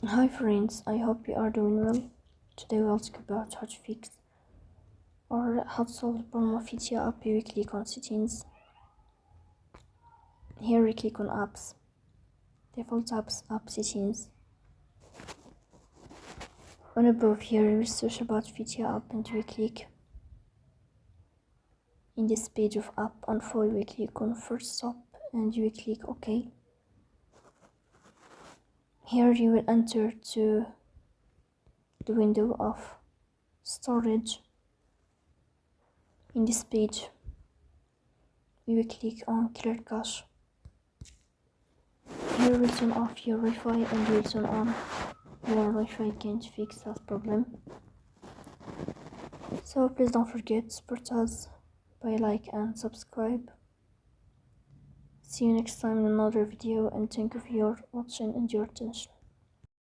Hi friends, I hope you are doing well. Today we'll talk about how to fix or how to solve the problem of Fitia app. We click on settings. Here we click on apps, default apps, app settings. On above here we search about Fitia app and we click in this page of app. On file we click on first stop and you click OK. Here you will enter to the window of storage. In this page you will click on clear cache. Here will turn off your Wi-Fi and will turn on your Wi-Fi can't fix that problem. So please don't forget to support us by like and subscribe. See you next time in another video and thank you for your watching and your attention.